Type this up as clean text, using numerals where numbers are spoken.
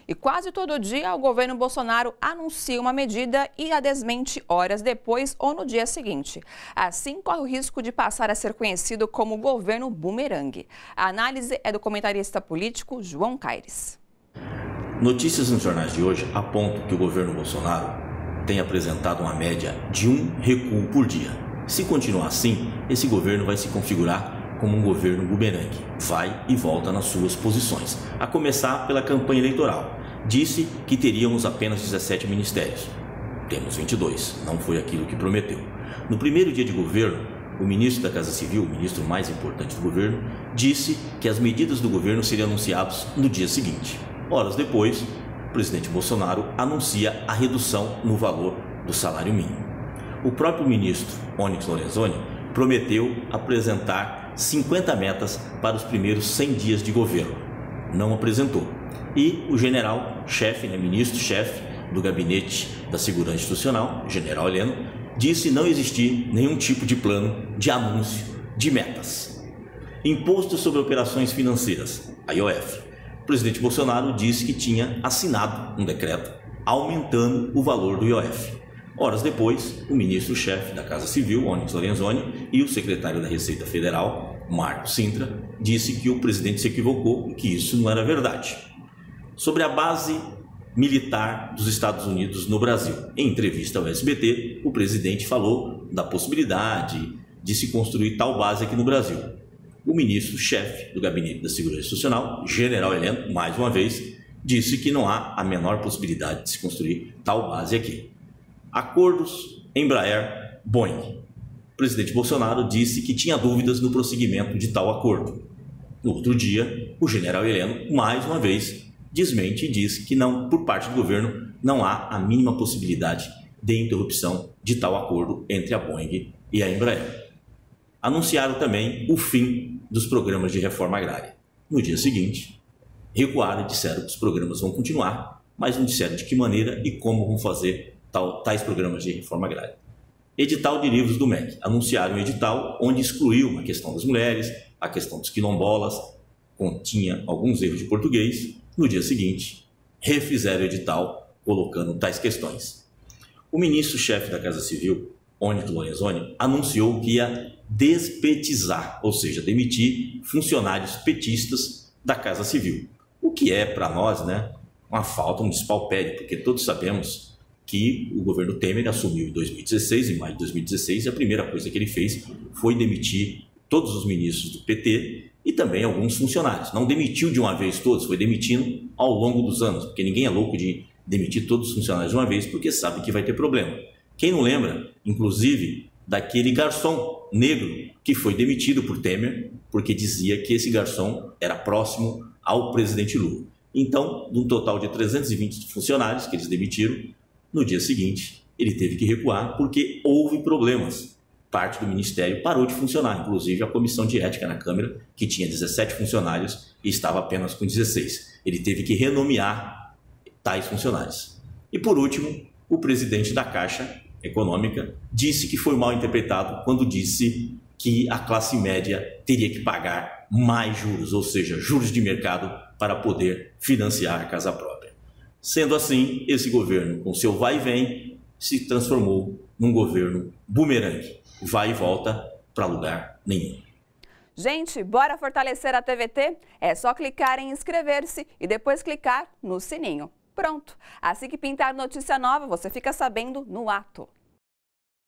E quase todo dia o governo Bolsonaro anuncia uma medida e a desmente horas depois ou no dia seguinte. Assim, corre o risco de passar a ser conhecido como governo bumerangue. A análise é do comentarista político João Caires. Notícias nos jornais de hoje apontam que o governo Bolsonaro tem apresentado uma média de um recuo por dia. Se continuar assim, esse governo vai se configurar como um governo bumerangue, vai e volta nas suas posições, a começar pela campanha eleitoral. Disse que teríamos apenas 17 ministérios. Temos 22, não foi aquilo que prometeu. No primeiro dia de governo, o ministro da Casa Civil, o ministro mais importante do governo, disse que as medidas do governo seriam anunciadas no dia seguinte. Horas depois, o presidente Bolsonaro anuncia a redução no valor do salário mínimo. O próprio ministro Onyx Lorenzoni prometeu apresentar 50 metas para os primeiros 100 dias de governo. Não apresentou. E o general-chefe, ministro-chefe do Gabinete da Segurança Institucional, general Heleno, disse não existir nenhum tipo de plano de anúncio de metas. Imposto sobre operações financeiras, a IOF. O presidente Bolsonaro disse que tinha assinado um decreto aumentando o valor do IOF. Horas depois, o ministro-chefe da Casa Civil, Onyx Lorenzoni, e o secretário da Receita Federal, Marco Sintra, disse que o presidente se equivocou e que isso não era verdade. Sobre a base militar dos Estados Unidos no Brasil, em entrevista ao SBT, o presidente falou da possibilidade de se construir tal base aqui no Brasil. O ministro-chefe do Gabinete da Segurança Institucional, general Heleno, mais uma vez, disse que não há a menor possibilidade de se construir tal base aqui. Acordos Embraer-Boeing. O presidente Bolsonaro disse que tinha dúvidas no prosseguimento de tal acordo. No outro dia, o general Heleno, mais uma vez, desmente e diz que não, por parte do governo, não há a mínima possibilidade de interrupção de tal acordo entre a Boeing e a Embraer. Anunciaram também o fim dos programas de reforma agrária. No dia seguinte, recuaram e disseram que os programas vão continuar, mas não disseram de que maneira e como vão fazer tais programas de reforma agrária. Edital de livros do MEC. Anunciaram um edital onde excluiu a questão das mulheres, a questão dos quilombolas, continha alguns erros de português. No dia seguinte, refizeram o edital colocando tais questões. O ministro-chefe da Casa Civil, Onyx Lorenzoni, anunciou que ia despetizar, ou seja, demitir funcionários petistas da Casa Civil. O que é, para nós, uma falta, um despautério, porque todos sabemos que o governo Temer assumiu em 2016, em maio de 2016, e a primeira coisa que ele fez foi demitir todos os ministros do PT e também alguns funcionários. Não demitiu de uma vez todos, foi demitindo ao longo dos anos, porque ninguém é louco de demitir todos os funcionários de uma vez, porque sabe que vai ter problema. Quem não lembra, inclusive, daquele garçom negro que foi demitido por Temer, porque dizia que esse garçom era próximo ao presidente Lula. Então, de um total de 320 funcionários que eles demitiram, no dia seguinte, ele teve que recuar porque houve problemas. Parte do ministério parou de funcionar, inclusive a comissão de ética na Câmara, que tinha 17 funcionários e estava apenas com 16. Ele teve que renomear tais funcionários. E por último, o presidente da Caixa Econômica disse que foi mal interpretado quando disse que a classe média teria que pagar mais juros, ou seja, juros de mercado, para poder financiar a casa própria. Sendo assim, esse governo, com seu vai e vem, se transformou num governo bumerangue. Vai e volta para lugar nenhum. Gente, bora fortalecer a TVT? É só clicar em inscrever-se e depois clicar no sininho. Pronto! Assim que pintar notícia nova, você fica sabendo no ato.